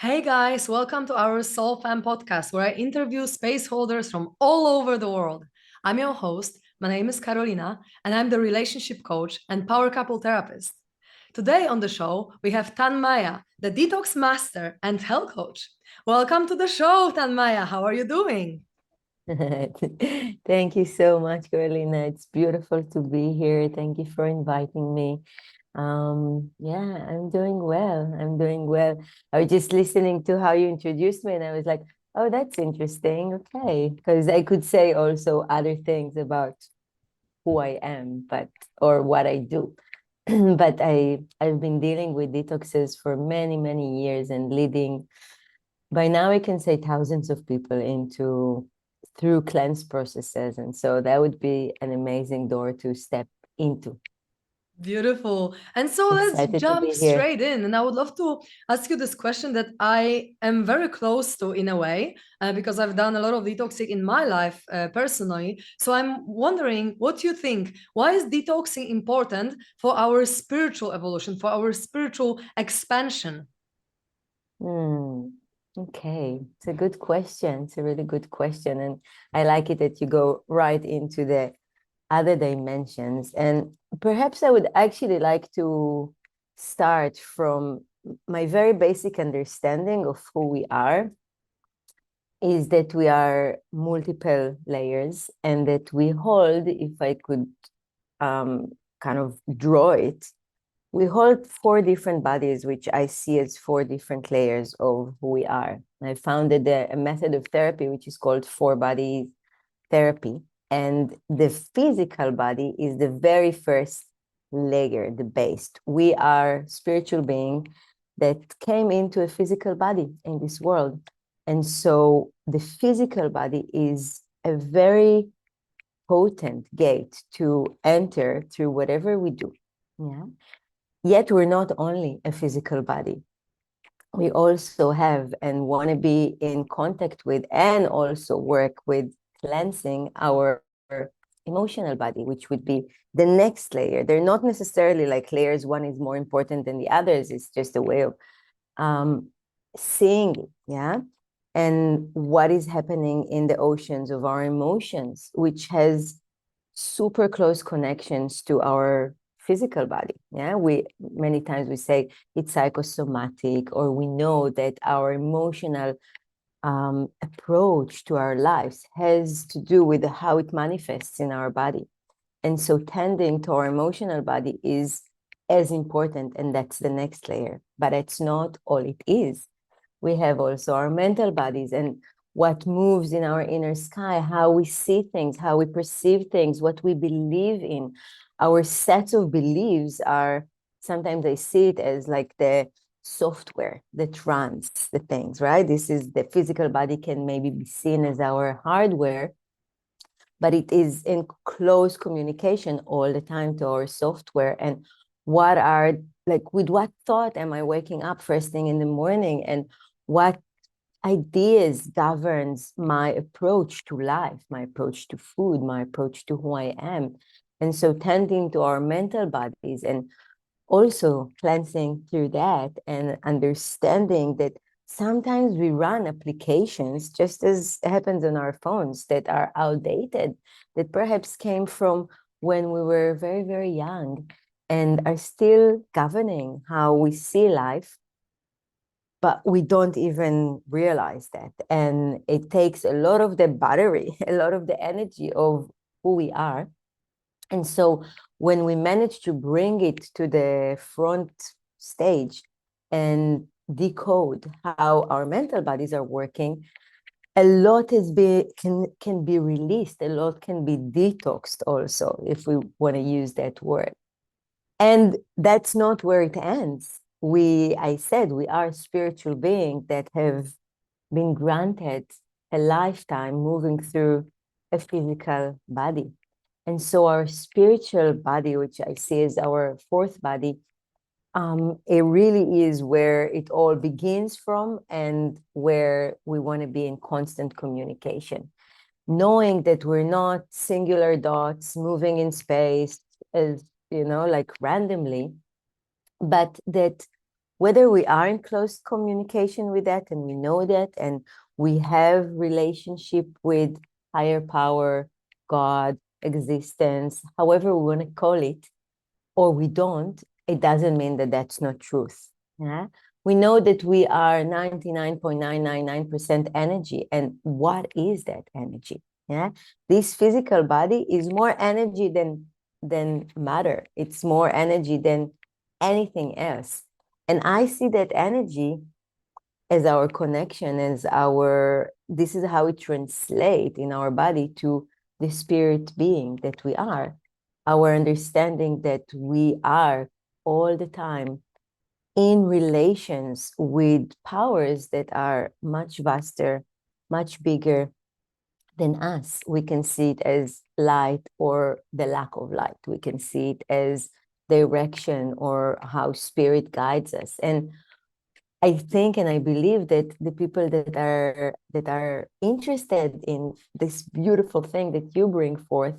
Hey guys, welcome to our SoulFam Podcast, where I interview space holders from all over the world. I'm your host. My name is Karolina, and I'm the relationship coach and power couple therapist. Today on the show, we have Tanmaya, the detox master and health coach. Welcome to the show, Tanmaya. How are you doing? Thank you so much, Karolina. It's beautiful to be here. Thank you for inviting me. Yeah, I'm doing well. I'm doing well. I was just listening to how you introduced me, and I was like, oh, that's interesting. Okay. Because I could say also other things about who I am, but or what I do. But I've been dealing with detoxes for many, many years and leading by now I can say thousands of people into through cleanse processes. And so that would be an amazing door to step into. Beautiful. And so let's Excited to jump be here. straight in. And I would love to ask you this question that I am very close to in a way, because I've done a lot of detoxing in my life personally. So I'm wondering what you think. Why is detoxing important for our spiritual evolution, for our spiritual expansion? Hmm. Okay, it's a good question. It's a really good question. And I like it that you go right into the other dimensions. And perhaps I would actually like to start from my very basic understanding of who we are is that we are multiple layers and that we hold, if I could kind of draw it, we hold four different bodies, which I see as four different layers of who we are. I founded a method of therapy, which is called four body therapy. And the physical body is the very first layer, the base. We are spiritual being that came into a physical body in this world. And so the physical body is a very potent gate to enter through whatever we do. Yeah. Yet we're not only a physical body. We also have and want to be in contact with and also work with cleansing our emotional body, which would be the next layer. They're not necessarily like layers, one is more important than the others. It's just a way of um, seeing it, yeah? And what is happening in the oceans of our emotions, which has super close connections to our physical body. Yeah, we many times we say it's psychosomatic, or we know that our emotional approach to our lives has to do with how it manifests in our body. And so tending to our emotional body is as important, and that's the next layer. But it's not all it is. We have also our mental bodies and what moves in our inner sky, how we see things, how we perceive things, what we believe in. Our sets of beliefs are, sometimes I see it as like the software that runs the things, right? This is the physical body can maybe be seen as our hardware, but it is in close communication all the time to our software. And what are, like, with what thought am I waking up first thing in the morning, and what ideas governs my approach to life, my approach to food, my approach to who I am. And so tending to our mental bodies and also cleansing through that and understanding that sometimes we run applications, just as happens on our phones, that are outdated, that perhaps came from when we were very, very young and are still governing how we see life, but we don't even realize that. And it takes a lot of the battery, a lot of the energy of who we are. And so when we manage to bring it to the front stage and decode how our mental bodies are working, a lot can be released, a lot can be detoxed also, if we want to use that word. And that's not where it ends. I said, we are spiritual beings that have been granted a lifetime moving through a physical body. And so our spiritual body, which I see as our fourth body, it really is where it all begins from and where we want to be in constant communication. Knowing that we're not singular dots moving in space as, like randomly, but that whether we are in close communication with that and we know that and we have relationship with higher power, God, existence, however we want to call it, or we don't, it doesn't mean that that's not truth. Yeah? We know that we are 99.999% energy. And what is that energy? Yeah? This physical body is more energy than matter. It's more energy than anything else. And I see that energy as our connection, as our, this is how it translates in our body to the spirit being that we are, our understanding that we are all the time in relations with powers that are much vaster, much bigger than us. We can see it as light or the lack of light. We can see it as direction or how spirit guides us. And I think and I believe that the people that are interested in this beautiful thing that you bring forth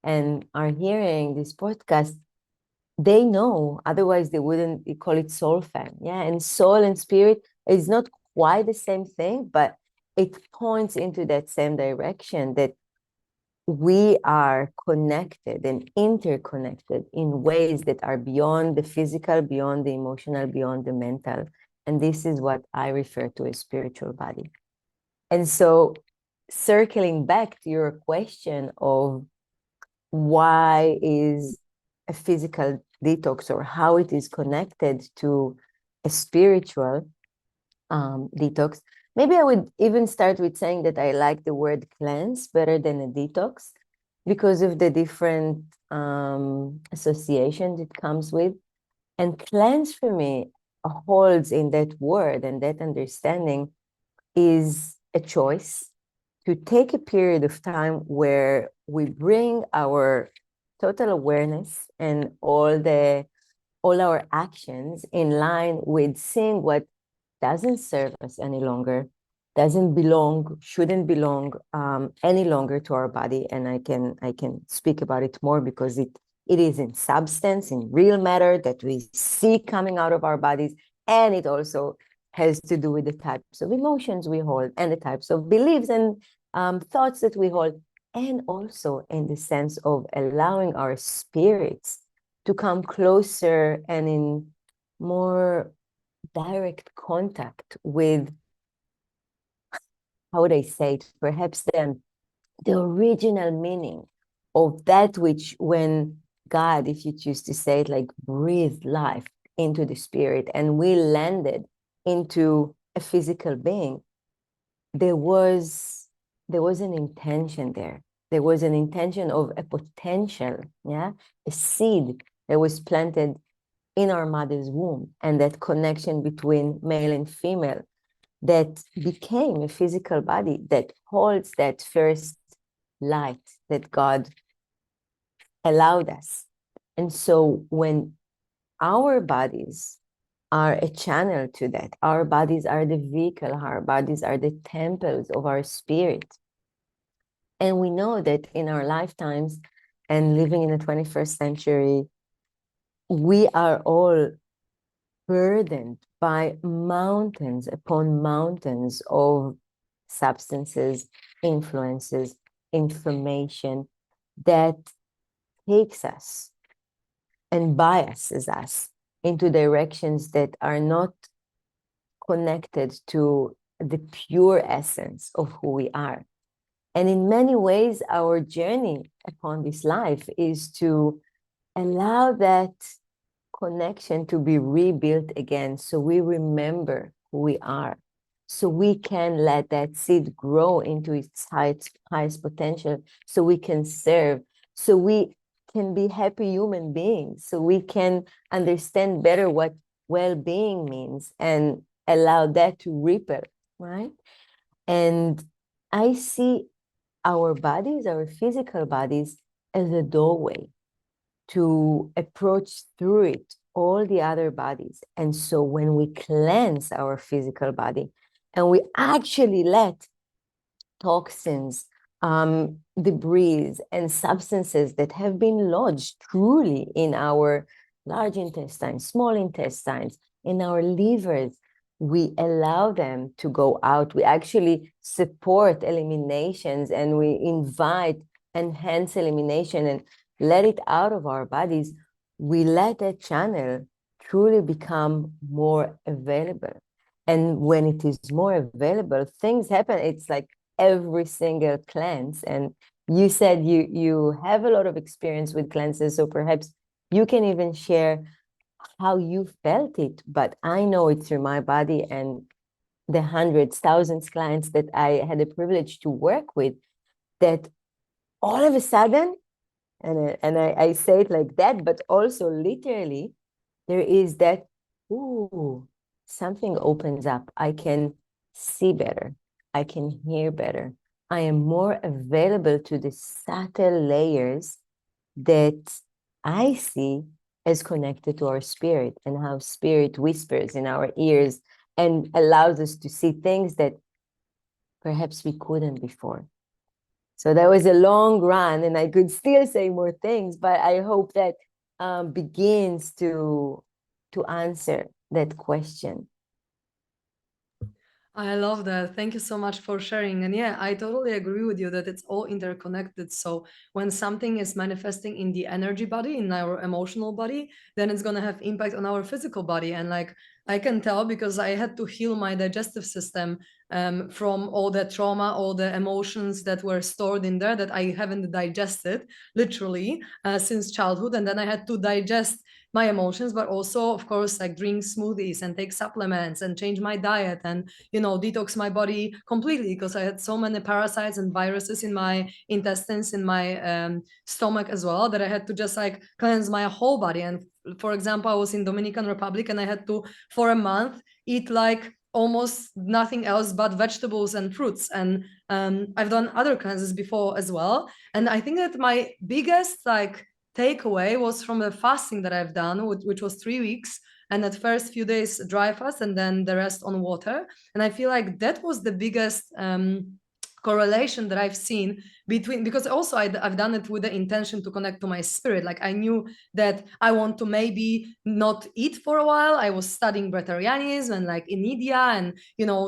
and are hearing this podcast, they know, otherwise they wouldn't call it SoulFam. Yeah, and soul and spirit is not quite the same thing, but it points into that same direction, that we are connected and interconnected in ways that are beyond the physical, beyond the emotional, beyond the mental. And this is what I refer to as spiritual body. And so, circling back to your question of why is a physical detox or how it is connected to a spiritual detox, maybe I would even start with saying that I like the word cleanse better than a detox because of the different associations it comes with. And cleanse for me holds in that word and that understanding is a choice to take a period of time where we bring our total awareness and all our actions in line with seeing what doesn't serve us any longer, doesn't belong, shouldn't belong any longer to our body. And I can speak about it more because it is in substance, in real matter that we see coming out of our bodies. And it also has to do with the types of emotions we hold and the types of beliefs and thoughts that we hold. And also in the sense of allowing our spirits to come closer and in more direct contact with, how would I say it, perhaps the original meaning of that which, when God, if you choose to say it, like breathed life into the spirit and we landed into a physical being, there was an intention there. There was an intention of a potential, yeah, a seed that was planted in our mother's womb, and that connection between male and female that became a physical body that holds that first light that God allowed us. And so when our bodies are a channel to that, our bodies are the vehicle, our bodies are the temples of our spirit. And we know that in our lifetimes and living in the 21st century, we are all burdened by mountains upon mountains of substances, influences, information that takes us and biases us into directions that are not connected to the pure essence of who we are. And in many ways, our journey upon this life is to allow that connection to be rebuilt again, so we remember who we are, so we can let that seed grow into its highest potential, so we can serve, so we can be happy human beings, so we can understand better what well-being means and allow that to ripple, right? And I see our bodies, our physical bodies, as a doorway to approach through it all the other bodies. And so when we cleanse our physical body and we actually let toxins, debris, and substances that have been lodged truly in our large intestines, small intestines, in our livers. We allow them to go out. We actually support eliminations and we invite enhanced elimination and let it out of our bodies. We let that channel truly become more available. And when it is more available, things happen. It's like every single cleanse. And you said you have a lot of experience with cleanses, so perhaps you can even share how you felt it. But I know it through my body and the hundreds, thousands clients that I had the privilege to work with, that all of a sudden, and I say it like that, but also literally, there is that, ooh, something opens up. I can see better. I can hear better. I am more available to the subtle layers that I see as connected to our spirit, and how spirit whispers in our ears and allows us to see things that perhaps we couldn't before. So that was a long run, and I could still say more things, but I hope that begins to answer that question. I love that. Thank you so much for sharing. And yeah, I totally agree with you that it's all interconnected. So when something is manifesting in the energy body, in our emotional body, then it's going to have impact on our physical body. And like I can tell because I had to heal my digestive system from all the trauma, all the emotions that were stored in there that I haven't digested literally since childhood. And then I had to digest my emotions, but also of course like drink smoothies and take supplements and change my diet and detox my body completely, because I had so many parasites and viruses in my intestines, in my stomach as well, that I had to just like cleanse my whole body. And for example, I was in Dominican Republic and I had to for a month eat like almost nothing else but vegetables and fruits. And I've done other cleanses before as well. And I think that my biggest like takeaway was from the fasting that I've done, which was 3 weeks. And at first few days dry fast and then the rest on water. And I feel like that was the biggest correlation that I've seen between, because also I've done it with the intention to connect to my spirit. Like I knew that I want to maybe not eat for a while. I was studying breatharianism and like in India, and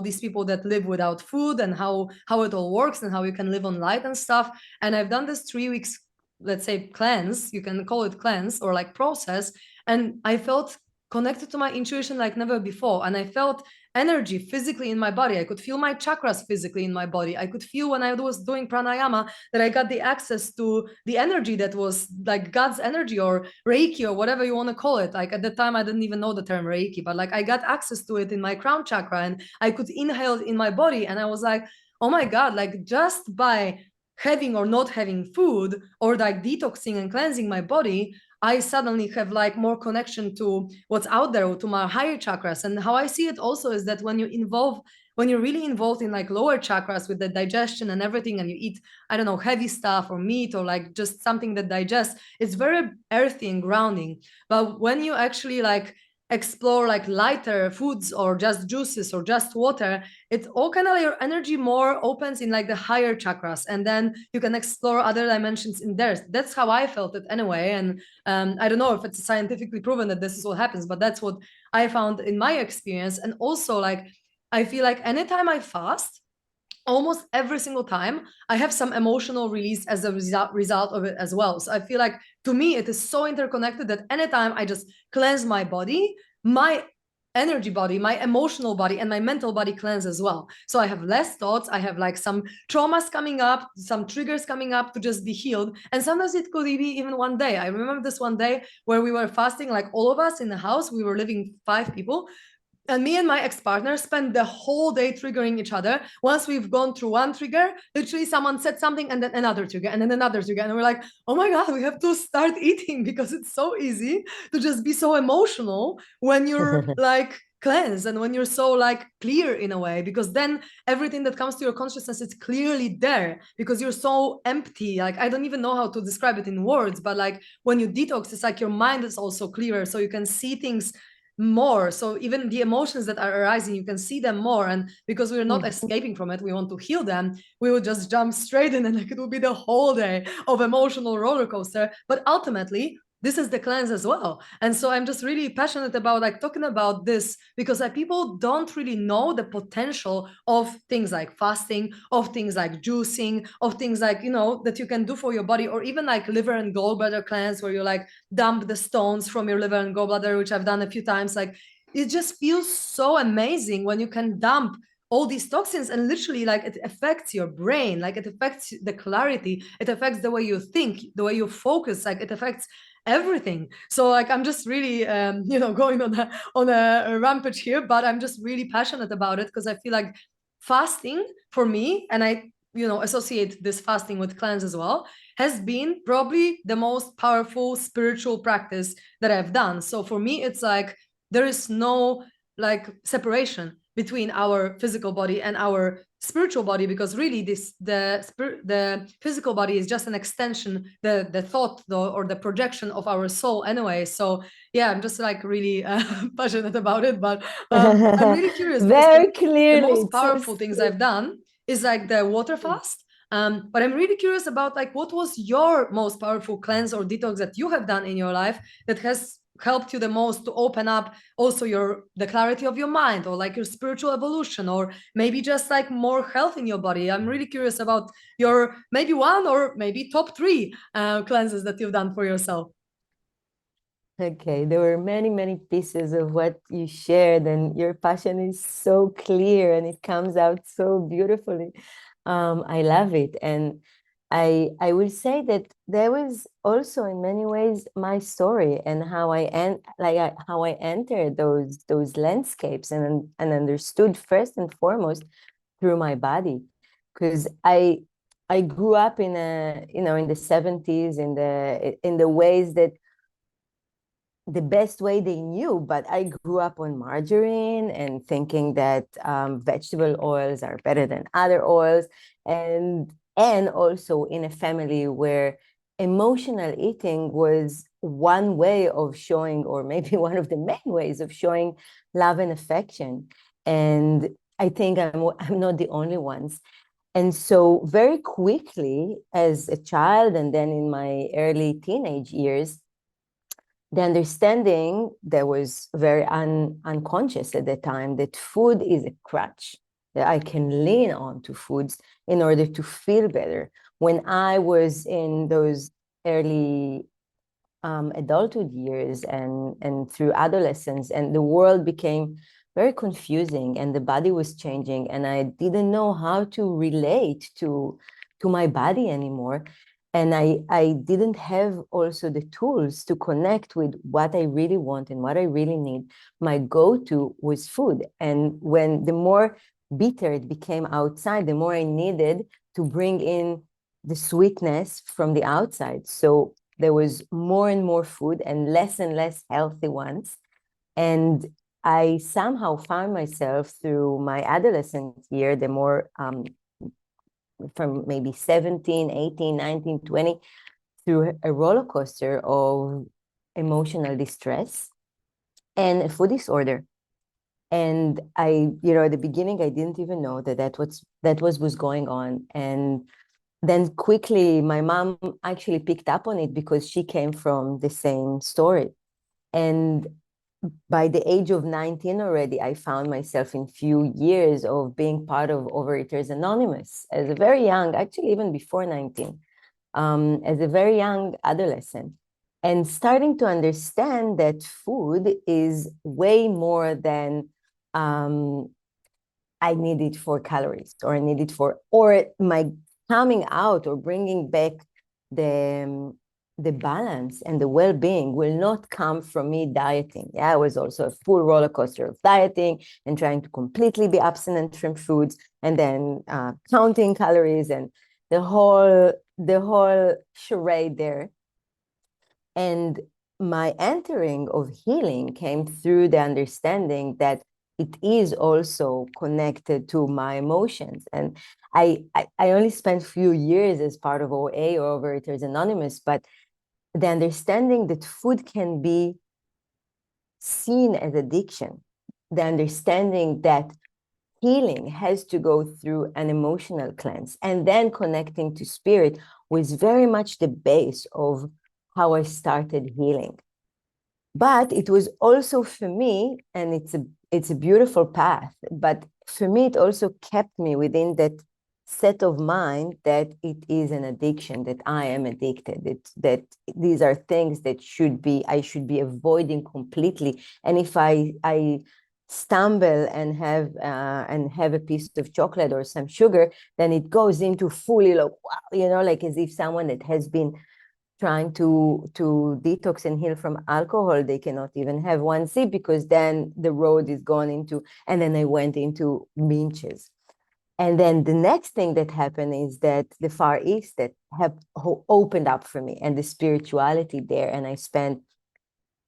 these people that live without food and how it all works and how you can live on light and stuff. And I've done this 3 weeks, let's say cleanse, you can call it cleanse or like process. And I felt connected to my intuition like never before. And I felt energy physically in my body. I could feel my chakras physically in my body. I could feel when I was doing pranayama that I got the access to the energy that was like God's energy or Reiki or whatever you want to call it. Like at the time, I didn't even know the term Reiki, but like I got access to it in my crown chakra and I could inhale it in my body. And I was like, oh my God, like just by having or not having food or like detoxing and cleansing my body, I suddenly have like more connection to what's out there, to my higher chakras. And how I see it also is that when you're really involved in like lower chakras with the digestion and everything, and you eat, I don't know, heavy stuff or meat or like just something that digests, it's very earthy and grounding. But when you actually like explore like lighter foods or just juices or just water, it's all kind of like your energy more opens in like the higher chakras, and then you can explore other dimensions in there. That's how I felt it anyway. And I don't know if it's scientifically proven that this is what happens, but that's what I found in my experience. And also like I feel like anytime I fast, almost every single time I have some emotional release as a result of it as well. So I feel like to me it is so interconnected that anytime I just cleanse my body, my energy body, my emotional body, and my mental body cleanse as well. So I have less thoughts. I have like some traumas coming up, some triggers coming up to just be healed. And sometimes it could be even one day. I remember this one day where we were fasting, like all of us in the house. We were living 5 people, and me and my ex-partner spent the whole day triggering each other. Once we've gone through one trigger, literally someone said something and then another trigger and then another trigger. And we're like, oh my God, we have to start eating, because it's so easy to just be so emotional when you're like cleansed and when you're so like clear in a way, because then everything that comes to your consciousness is clearly there because you're so empty. Like I don't even know how to describe it in words, but like when you detox, it's like your mind is also clearer, so you can see things more. So even the emotions that are arising, you can see them more. And because we're not escaping from it, we want to heal them, we will just jump straight in, and like it will be the whole day of emotional roller coaster. But ultimately, this is the cleanse as well. And so I'm just really passionate about like talking about this, because like people don't really know the potential of things like fasting, of things like juicing, of things like, you know, that you can do for your body, or even like liver and gallbladder cleanse, where you like dump the stones from your liver and gallbladder, which I've done a few times. Like it just feels so amazing when you can dump all these toxins, and literally like it affects your brain, like it affects the clarity, it affects the way you think, the way you focus, like it affects everything. So like I'm just really you know, going on a rampage here, but I'm just really passionate about it, because I feel like fasting for me, and I, you know, associate this fasting with cleanse as well, has been probably the most powerful spiritual practice that I've done. So for me it's like there is no like separation between our physical body and our spiritual body, because really the physical body is just an extension, the thought or the projection of our soul anyway. So yeah, I'm just like really passionate about it. But I'm really curious, because for me Very the clearly, most it's so powerful things I've done is like the water fast. But I'm really curious about like what was your most powerful cleanse or detox that you have done in your life that has helped you the most to open up also the clarity of your mind, or like your spiritual evolution, or maybe just like more health in your body. I'm really curious about your maybe one or maybe top three cleanses that you've done for yourself. Okay, there were many, many pieces of what you shared, and your passion is so clear and it comes out so beautifully. I love it. And I will say that there was also in many ways my story and how how I entered those landscapes and understood first and foremost through my body. Because I grew up in a, you know, in the 70s in the ways that the best way they knew, but I grew up on margarine and thinking that vegetable oils are better than other oils, and also in a family where emotional eating was one way of showing, or maybe one of the main ways of showing love and affection. And I think I'm not the only ones. And so very quickly as a child, and then in my early teenage years, the understanding that was very unconscious at the time, that food is a crutch, that I can lean on to foods in order to feel better. When I was in those early adulthood years and through adolescence, and the world became very confusing and the body was changing, and I didn't know how to relate to my body anymore. And I didn't have also the tools to connect with what I really want and what I really need. My go-to was food. And when the more bitter it became outside, the more I needed to bring in the sweetness from the outside. So there was more and more food and less healthy ones. And I somehow found myself through my adolescent year, the more from maybe 17, 18, 19, 20, through a roller coaster of emotional distress and a food disorder. And at the beginning, I didn't even know that was going on. And then quickly, my mom actually picked up on it because she came from the same story. And by the age of 19 already, I found myself in few years of being part of Overeaters Anonymous as a very young, actually even before 19, as a very young adolescent, and starting to understand that food is way more than I need it for calories, or I need it for, or my coming out or bringing back the balance and the well-being will not come from me dieting. Yeah, it was also a full roller coaster of dieting and trying to completely be abstinent from foods, and then counting calories and the whole charade there. And my entering of healing came through the understanding that it is also connected to my emotions. And I only spent a few years as part of OA, or Overeaters Anonymous, but the understanding that food can be seen as addiction, the understanding that healing has to go through an emotional cleanse, and then connecting to spirit was very much the base of how I started healing. But it was also for me, and it's a beautiful path, but for me, it also kept me within that set of mind that it is an addiction, that I am addicted, that these are things that I should be avoiding completely. And if I stumble and have a piece of chocolate or some sugar, then it goes into fully like, wow, like as if someone that has been trying to detox and heal from alcohol, they cannot even have one sip because then the road is gone into, and then I went into binges. And then the next thing that happened is that the Far East that have opened up for me and the spirituality there. And I spent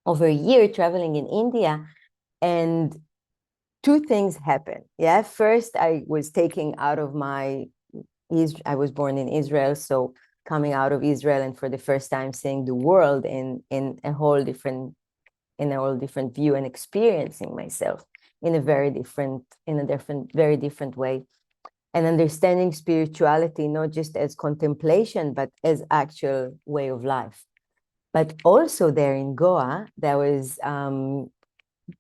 over a year traveling in India, and two things happened. Yeah, first I was taking out of I was born in Israel, so coming out of Israel and for the first time seeing the world in a whole different view and experiencing myself in a very different very different way, and understanding spirituality not just as contemplation but as actual way of life. But also there in Goa, that was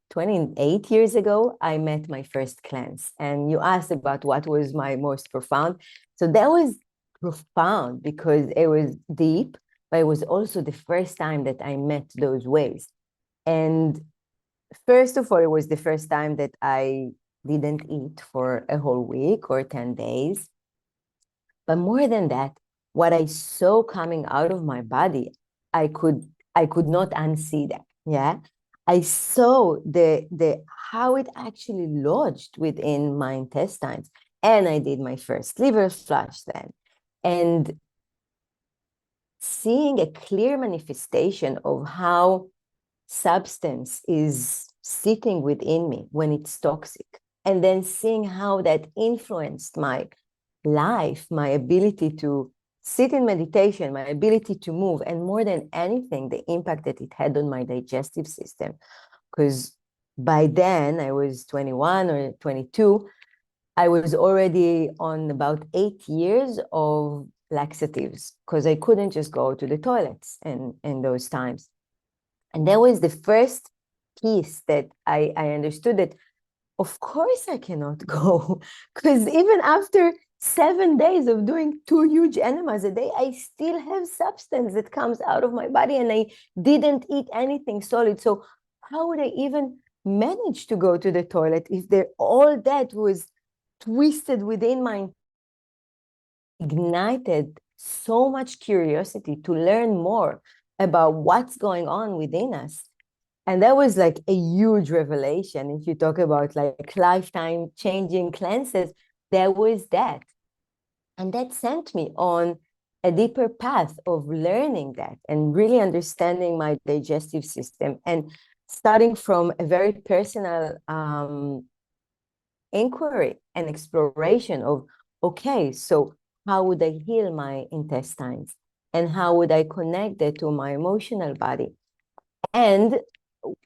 28 years ago, I met my first cleanse. And you asked about what was my most profound. So that was profound because it was deep, but it was also the first time that I met those ways. And first of all, it was the first time that I didn't eat for a whole week or 10 days. But more than that, what I saw coming out of my body, I could not unsee that. Yeah. I saw the how it actually lodged within my intestines. And I did my first liver flush then. And seeing a clear manifestation of how substance is sitting within me when it's toxic, and then seeing how that influenced my life, my ability to sit in meditation, my ability to move, and more than anything, the impact that it had on my digestive system. Because by then I was 21 or 22, I was already on about 8 years of laxatives because I couldn't just go to the toilets in those times. And that was the first piece that I understood that, of course, I cannot go. Because even after 7 days of doing 2 huge enemas a day, I still have substance that comes out of my body and I didn't eat anything solid. So how would I even manage to go to the toilet if all that was twisted within my ignited so much curiosity to learn more about what's going on within us. And that was like a huge revelation. If you talk about like lifetime changing cleanses, there was that. And that sent me on a deeper path of learning that and really understanding my digestive system, and starting from a very personal inquiry and exploration of, okay, so how would I heal my intestines? And how would I connect that to my emotional body? And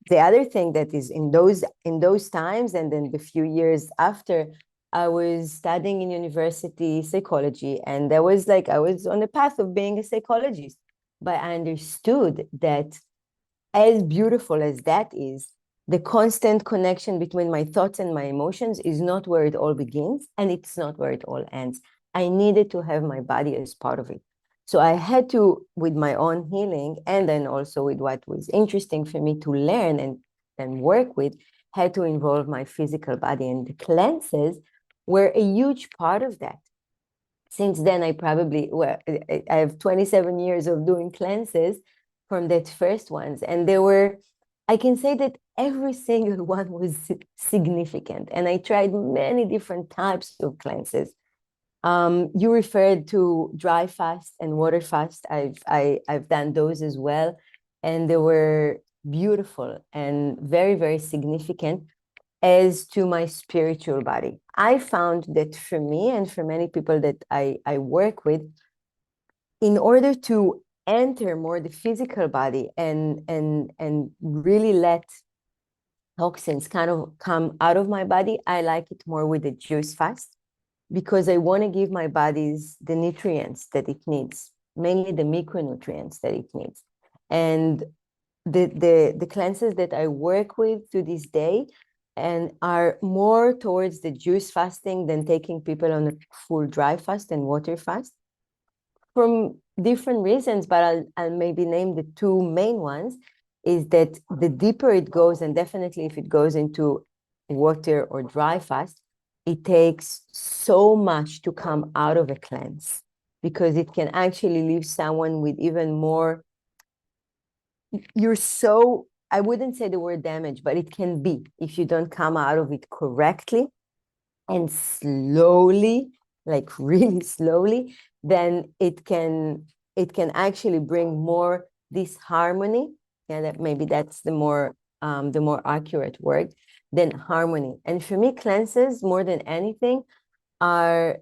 the other thing that is in those times, and then the few years after, I was studying in university psychology, and there was like I was on the path of being a psychologist, but I understood that as beautiful as that is, the constant connection between my thoughts and my emotions is not where it all begins, and it's not where it all ends. I needed to have my body as part of it. So I had to, with my own healing, and then also with what was interesting for me to learn and work with, had to involve my physical body. And the cleanses were a huge part of that. Since then, I have 27 years of doing cleanses from that first ones. And I can say that every single one was significant. And I tried many different types of cleanses. You referred to dry fast and water fast. I've done those as well. And they were beautiful and very, very significant as to my spiritual body. I found that for me and for many people that I work with, in order to enter more the physical body and really let toxins kind of come out of my body, I like it more with the juice fast, because I want to give my bodies the nutrients that it needs, mainly the micronutrients that it needs. And the cleanses that I work with to this day and are more towards the juice fasting than taking people on a full dry fast and water fast from different reasons, but I'll maybe name the two main ones, is that the deeper it goes, and definitely if it goes into water or dry fast, it takes so much to come out of a cleanse because it can actually leave someone with even more, I wouldn't say the word damage, but it can be if you don't come out of it correctly and slowly, like really slowly, then it can actually bring more disharmony. Yeah, that maybe that's the more accurate word than harmony. And for me, cleanses more than anything are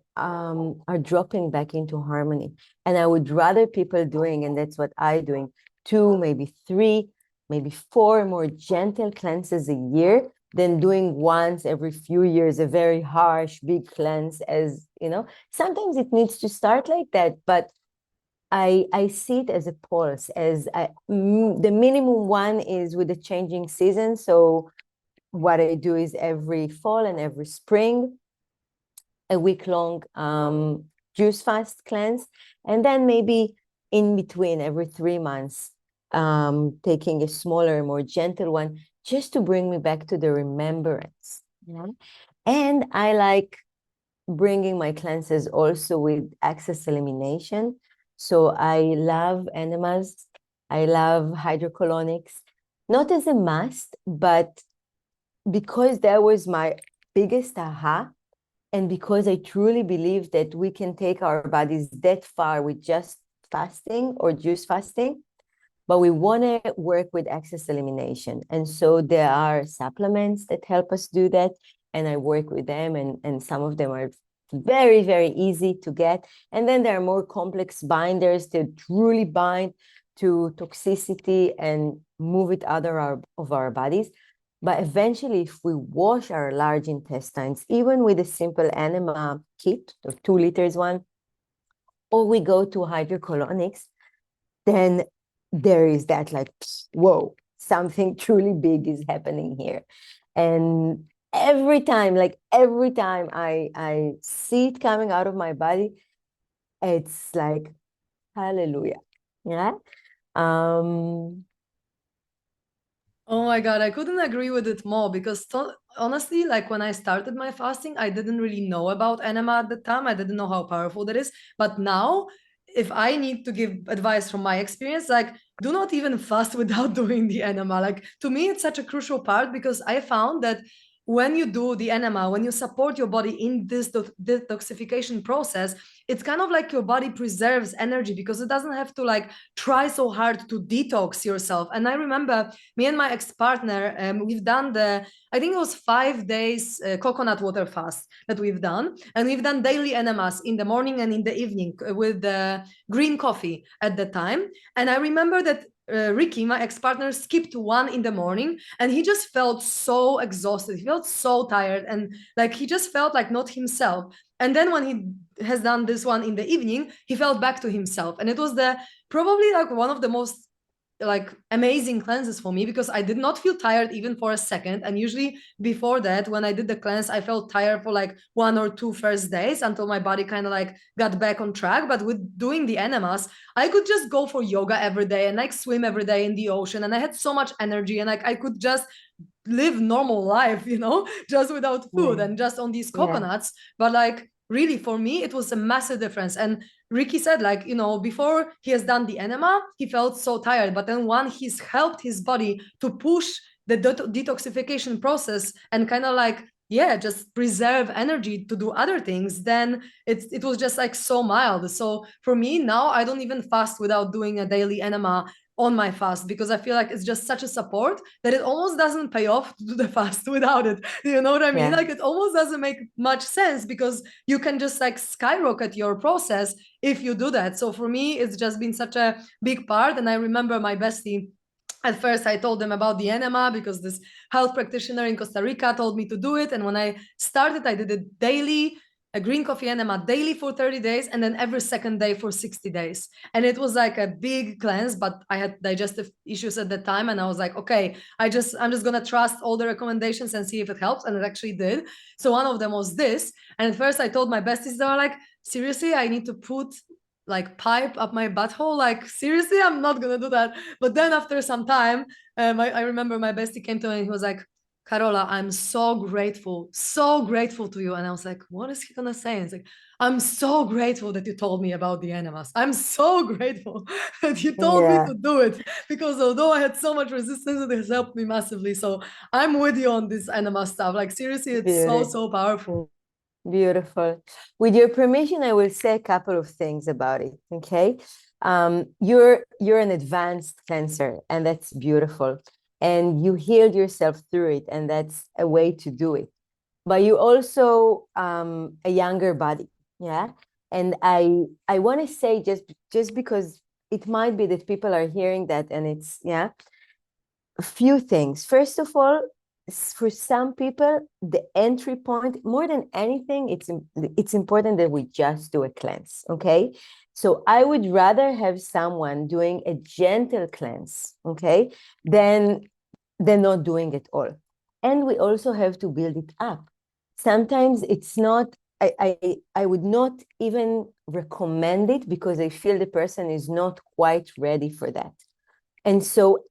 dropping back into harmony. And I would rather people doing, and that's what I doing, 2, maybe 3, maybe 4 more gentle cleanses a year than doing once every few years a very harsh big cleanse. As you know, sometimes it needs to start like that, but I see it as a pulse, the minimum one is with the changing season. So what I do is every fall and every spring a week-long juice fast cleanse, and then maybe in between every 3 months taking a smaller, more gentle one, just to bring me back to the remembrance. Yeah. And I like bringing my cleanses also with excess elimination. So I love enemas, I love hydrocolonics, not as a must, but because that was my biggest aha. And because I truly believe that we can take our bodies that far with just fasting or juice fasting, but we want to work with excess elimination. And so there are supplements that help us do that. And I work with them, and some of them are very, very easy to get. And then there are more complex binders that truly bind to toxicity and move it out of our bodies. But eventually, if we wash our large intestines, even with a simple enema kit, the 2 liters one, or we go to hydrocolonics, then there is that like, whoa, something truly big is happening here. And every time I see it coming out of my body, it's like, hallelujah. Yeah. Oh my God, I couldn't agree with it more because honestly, like when I started my fasting, I didn't really know about enema at the time. I didn't know how powerful that is. But now, if I need to give advice from my experience, like do not even fast without doing the enema. Like to me, it's such a crucial part because I found that when you do the enema, when you support your body in this detoxification process, it's kind of like your body preserves energy because it doesn't have to like try so hard to detox yourself. And I remember me and my ex-partner, we've done I think it was 5 days coconut water fast that we've done. And we've done daily enemas in the morning and in the evening with the green coffee at the time. And I remember that Ricky, my ex-partner, skipped one in the morning and he just felt so exhausted. He felt so tired and like he just felt like not himself. And then when he has done this one in the evening, he felt back to himself. And it was probably like one of the most like amazing cleanses for me because I did not feel tired even for a second. And usually before that, when I did the cleanse, I felt tired for like 1 or 2 first days until my body kind of like got back on track. But with doing the enemas, I could just go for yoga every day and like swim every day in the ocean. And I had so much energy and like I could just live normal life, just without food and just on these coconuts. But like really for me, it was a massive difference. And Ricky said, like, before he has done the enema, he felt so tired. But then when he's helped his body to push the detoxification process and kind of like, yeah, just preserve energy to do other things, then it was just like so mild. So for me now, I don't even fast without doing a daily enema on my fast because I feel like it's just such a support that it almost doesn't pay off to do the fast without it. You know what I mean? Yeah. Like it almost doesn't make much sense because you can just like skyrocket your process if you do that. So for me, it's just been such a big part. And I remember my bestie, at first I told them about the enema because this health practitioner in Costa Rica told me to do it. And when I started, I did it daily. a green coffee enema daily for 30 days and then every second day for 60 days. And it was like a big cleanse, but I had digestive issues at the time. And I was like, okay, I'm just going to trust all the recommendations and see if it helps. And it actually did. So one of them was this. And at first I told my besties, they were like, seriously, I need to put like pipe up my butthole, like seriously, I'm not gonna do that. But then after some time, I remember my bestie came to me and he was like, Carola, I'm so grateful to you. And I was like, what is he gonna say? And it's like, I'm so grateful that you told me about the enemas. I'm so grateful that you told me Yeah, to do it, because although I had so much resistance, it has helped me massively. So I'm with you on this enema stuff. Like seriously, it's beautiful. so powerful. Beautiful. With your permission, I will say a couple of things about it. Okay. You're an advanced cleanser, and that's beautiful. And you healed yourself through it, and that's a way to do it. But you also a younger body. Yeah. And I want to say just because it might be that people are hearing that and it's a few things. First of all, for some people, the entry point, more than anything, it's important that we just do a cleanse, okay? So I would rather have someone doing a gentle cleanse, okay, than not doing it all. And we also have to build it up. Sometimes it's not, I would not even recommend it because I feel the person is not quite ready for that. And so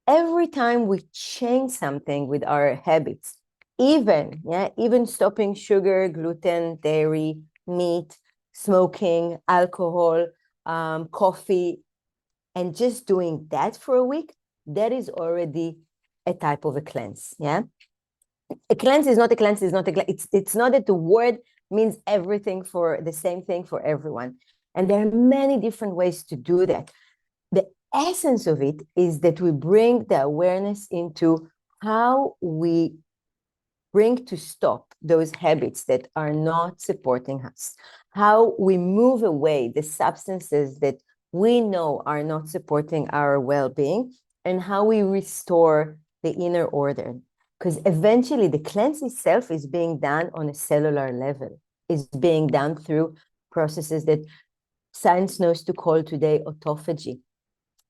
every time we change something with our habits, even stopping sugar, gluten, dairy, meat, smoking, alcohol, coffee, and just doing that for a week, that is already a type of a cleanse. Yeah, a cleanse is not a cleanse. Is not a cleanse. It's not that the word means everything for the same thing for everyone, and there are many different ways to do that. The essence of it is that we bring the awareness into how we bring to stop those habits that are not supporting us, how we move away the substances that we know are not supporting our well-being, and how we restore the inner order. Because eventually the cleanse itself is being done on a cellular level, is being done through processes that science knows to call today autophagy.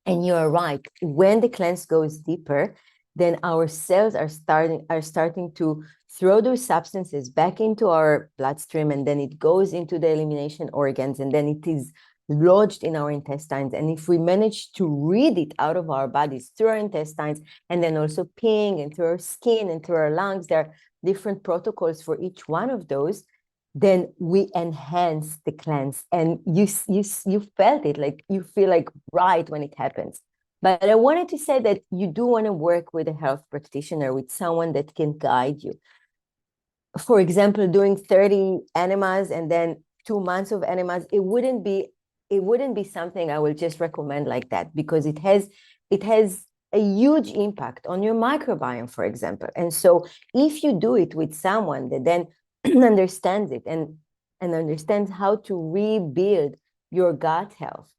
And you are right. When the cleanse goes deeper, then our cells are starting to throw those substances back into our bloodstream, and then it goes into the elimination organs, and then it is lodged in our intestines. And if we manage to read it out of our bodies through our intestines, and then also peeing and through our skin and through our lungs, there are different protocols for each one of those, then we enhance the cleanse. And you felt it, like you feel like right when it happens. But I wanted to say that you do want to work with a health practitioner, with someone that can guide you. For example, doing 30 enemas and then 2 months of enemas, it wouldn't be something I will just recommend like that, because it has a huge impact on your microbiome, for example. And so if you do it with someone that then understands it and understands how to rebuild your gut health,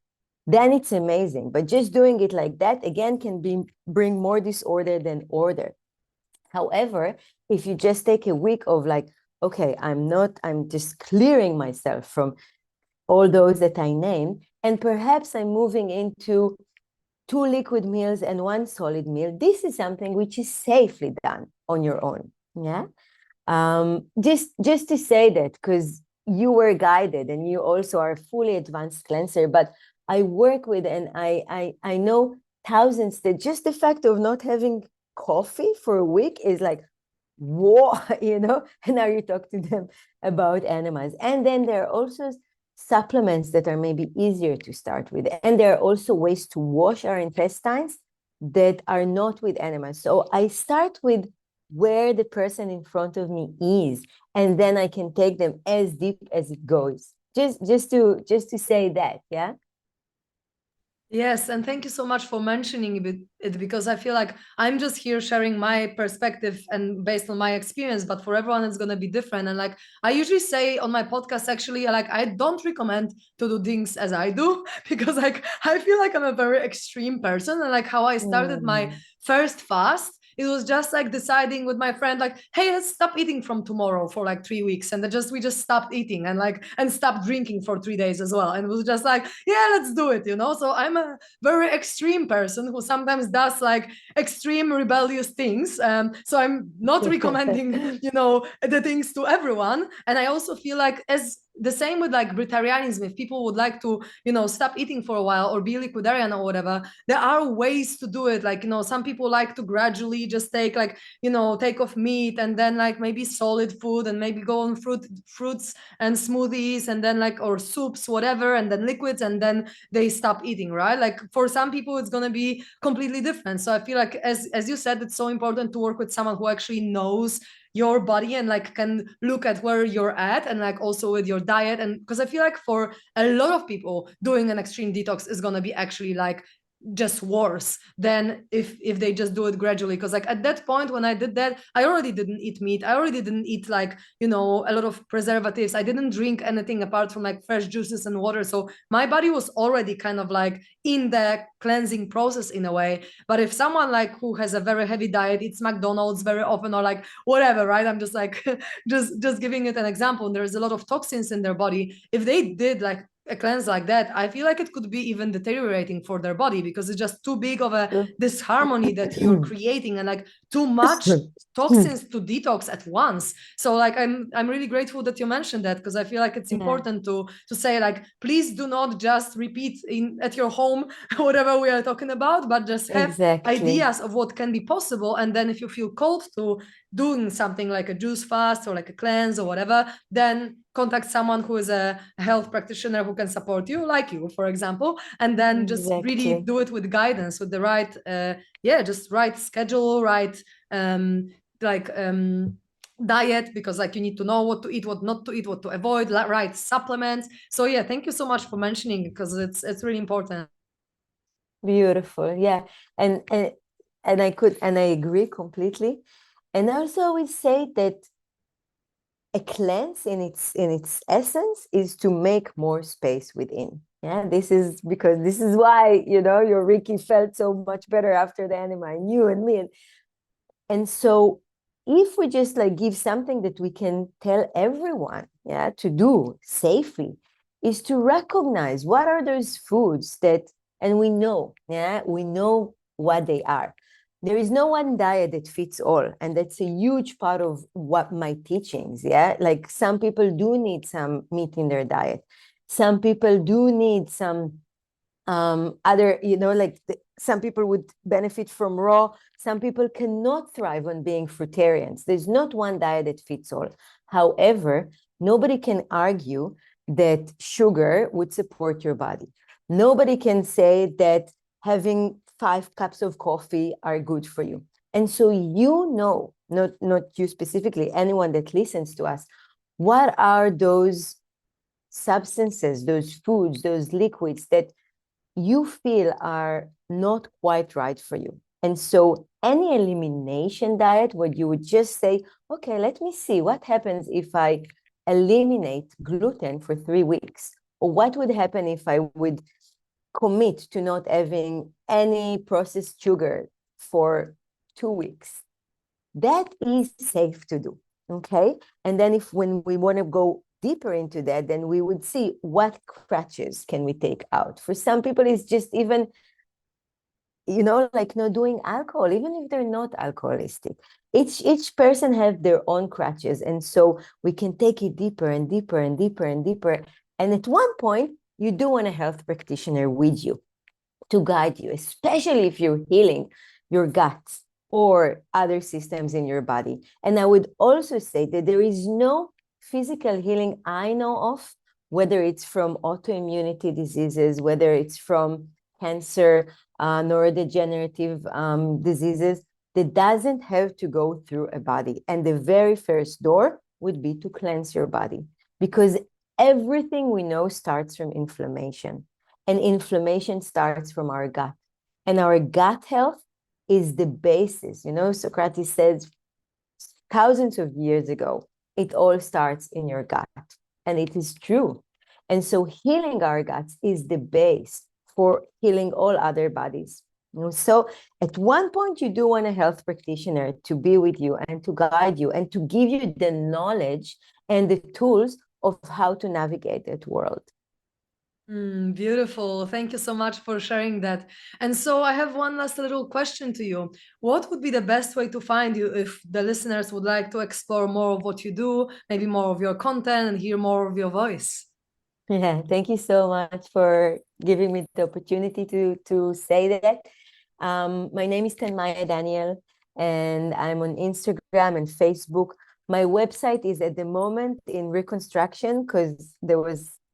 then it's amazing. But just doing it like that, again, can bring more disorder than order. However, if you just take a week of like, okay, I'm just clearing myself from all those that I named, and perhaps I'm moving into 2 liquid meals and 1 solid meal, this is something which is safely done on your own. Yeah. Just to say that, because you were guided and you also are a fully advanced cleanser, but I work with, and I know thousands that just the fact of not having coffee for a week is like, whoa, and now you talk to them about enemas. And then there are also supplements that are maybe easier to start with. And there are also ways to wash our intestines that are not with enemas. So I start with where the person in front of me is, and then I can take them as deep as it goes. Just to say that, yeah. Yes, and thank you so much for mentioning it, because I feel like I'm just here sharing my perspective and based on my experience, but for everyone it's going to be different. And like I usually say on my podcast, actually, like I don't recommend to do things as I do because like I feel like I'm a very extreme person, and like how I started my first fast, it was just like deciding with my friend, like, hey, let's stop eating from tomorrow for like 3 weeks. And then we just stopped eating and stopped drinking for 3 days as well. And it was just like, yeah, let's do it, you know? So I'm a very extreme person who sometimes does like extreme rebellious things. So I'm not recommending, the things to everyone. And I also feel like, as the same with like vegetarianism, if people would like to, stop eating for a while or be liquidarian or whatever, there are ways to do it. Like, some people like to gradually just take like, take off meat and then like maybe solid food and maybe go on fruits and smoothies and then like, or soups, whatever, and then liquids, and then they stop eating, right? Like for some people, it's going to be completely different. So I feel like, as you said, it's so important to work with someone who actually knows your body and like can look at where you're at, and like also with your diet. And because I feel like for a lot of people, doing an extreme detox is going to be actually like just worse than if they just do it gradually. Because like at that point when I did that, I already didn't eat meat, I already didn't eat like, a lot of preservatives, I didn't drink anything apart from like fresh juices and water. So my body was already kind of like in the cleansing process in a way. But if someone like who has a very heavy diet, eats McDonald's very often, or like whatever, right, I'm just like just giving it an example, and there's a lot of toxins in their body, if they did like a cleanse like that, I feel like it could be even deteriorating for their body, because it's just too big of a disharmony that you're creating, and like too much toxins to detox at once. So like I'm really grateful that you mentioned that, because I feel like it's important to say like, please do not just repeat at your home whatever we are talking about, but just have ideas of what can be possible. And then if you feel called to doing something like a juice fast or like a cleanse or whatever, then contact someone who is a health practitioner who can support you, like you, for example, and then just really do it with guidance, with the right just right schedule, right diet, because like you need to know what to eat, what not to eat, what to avoid, right supplements. So yeah, thank you so much for mentioning, because it's really important. Beautiful. Yeah. And I agree completely. And also I would say that a cleanse in its essence is to make more space within. Yeah, this is why, your Ricky felt so much better after the enema, and you and me. And so if we just like give something that we can tell everyone, to do safely, is to recognize what are those foods that, and we know what they are. There is no one diet that fits all. And that's a huge part of what my teachings, like some people do need some meat in their diet. Some people do need some other, some people would benefit from raw. Some people cannot thrive on being fruitarians. There's not one diet that fits all. However, nobody can argue that sugar would support your body. Nobody can say that having 5 cups of coffee are good for you. And so not you specifically, anyone that listens to us, what are those substances, those foods, those liquids that you feel are not quite right for you? And so any elimination diet where you would just say, okay, let me see what happens if I eliminate gluten for 3 weeks, or what would happen if I would commit to not having any processed sugar for 2 weeks. That is safe to do, okay? And then when we want to go deeper into that, then we would see what crutches can we take out. For some people, it's just even, like not doing alcohol, even if they're not alcoholistic. Each person have their own crutches. And so we can take it deeper and deeper and deeper and deeper. And at one point, you do want a health practitioner with you to guide you, especially if you're healing your guts or other systems in your body. And I would also say that there is no physical healing I know of, whether it's from autoimmunity diseases, whether it's from cancer, neurodegenerative diseases, that doesn't have to go through a body. And the very first door would be to cleanse your body, because everything we know starts from inflammation, and inflammation starts from our gut. And our gut health is the basis. Socrates said thousands of years ago, it all starts in your gut. And it is true. And so healing our guts is the base for healing all other bodies. So at one point, you do want a health practitioner to be with you and to guide you and to give you the knowledge and the tools of how to navigate that world. Beautiful. Thank you so much for sharing that. And so I have one last little question to you. What would be the best way to find you if the listeners would like to explore more of what you do, maybe more of your content and hear more of your voice? Yeah, thank you so much for giving me the opportunity to say that. My name is Tanmaya Daniel, and I'm on Instagram and Facebook. My website is at the moment in reconstruction because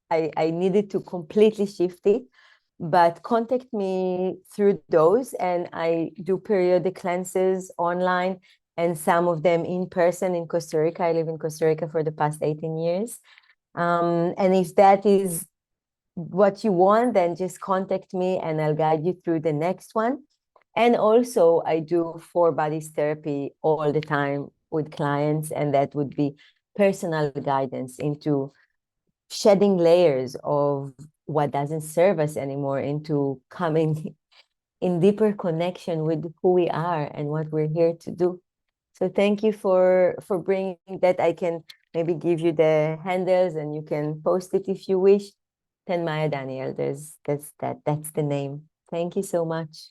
I needed to completely shift it. But contact me through those, and I do periodic cleanses online and some of them in person in Costa Rica. I live in Costa Rica for the past 18 years. And if that is what you want, then just contact me and I'll guide you through the next one. And also, I do four bodies therapy all the time with clients, and that would be personal guidance into shedding layers of what doesn't serve us anymore, into coming in deeper connection with who we are and what we're here to do. So thank you for bringing that. I can maybe give you the handles and you can post it if you wish. Tanmaya Daniel, that's the name. Thank you so much.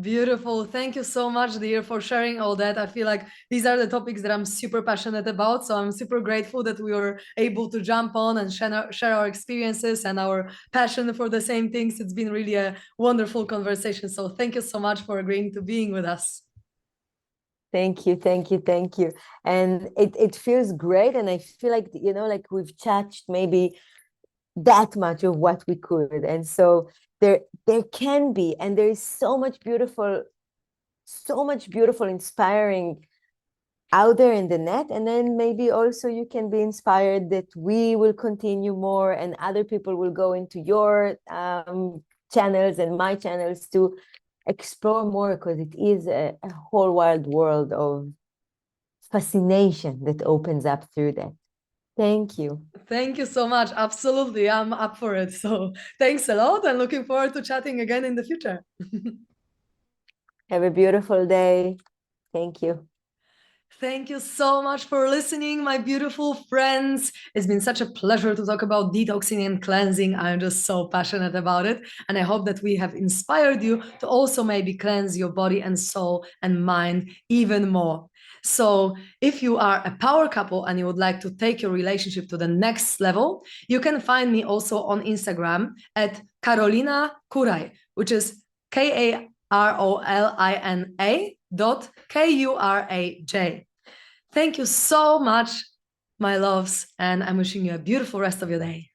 Beautiful. Thank you so much, dear, for sharing all that. I feel like these are the topics that I'm super passionate about. So I'm super grateful that we were able to jump on and share our experiences and our passion for the same things. It's been really a wonderful conversation. So thank you so much for agreeing to being with us. Thank you, thank you, thank you. And it feels great. And I feel like, like we've touched maybe that much of what we could. And so there can be, and there is so much beautiful, inspiring out there in the net. And then maybe also you can be inspired that we will continue more and other people will go into your channels and my channels to explore more, because it is a whole wild world of fascination that opens up through that. Thank you. Thank you so much. Absolutely. I'm up for it. So thanks a lot and looking forward to chatting again in the future. Have a beautiful day. Thank you. Thank you so much for listening, my beautiful friends. It's been such a pleasure to talk about detoxing and cleansing. I'm just so passionate about it. And I hope that we have inspired you to also maybe cleanse your body and soul and mind even more. So, if you are a power couple and you would like to take your relationship to the next level, you can find me also on Instagram at Karolina Kuraj, which is KAROLINA.KURAJ. Thank you so much, my loves, and I'm wishing you a beautiful rest of your day.